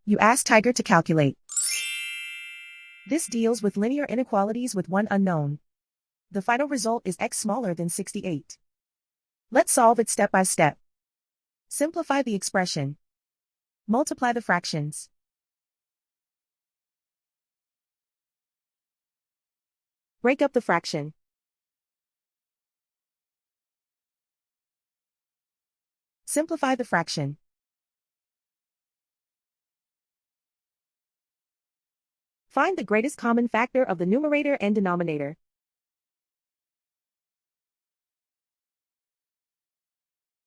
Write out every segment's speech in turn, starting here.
You ask Tiger to calculate. This deals with linear inequalities with one unknown. The final result is x smaller than 68. Let's solve it step by step. Simplify the expression. Multiply the fractions. Break up the fraction. Simplify the fraction. Find the greatest common factor of the numerator and denominator.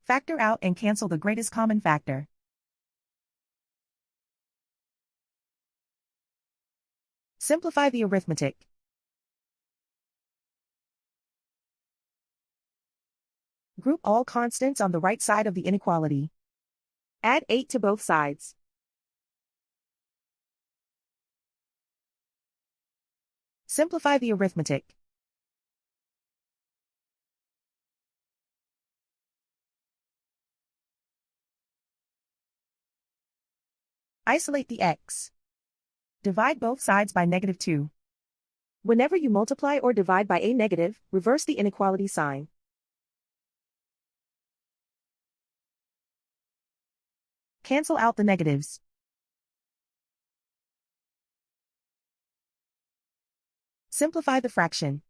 Factor out and cancel the greatest common factor. Simplify the arithmetic. Group all constants on the right side of the inequality. Add 8 to both sides. Simplify the arithmetic. Isolate the x. Divide both sides by -2. Whenever you multiply or divide by a negative, reverse the inequality sign. Cancel out the negatives. Simplify the fraction.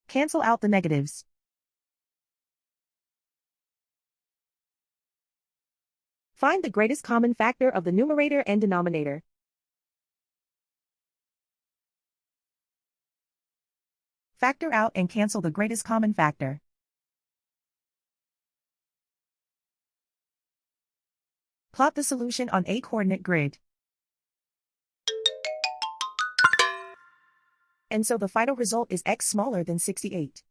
Cancel out the negatives. Find the greatest common factor of the numerator and denominator. Factor out and cancel the greatest common factor. Plot the solution on a coordinate grid. And so the final result is x smaller than 68.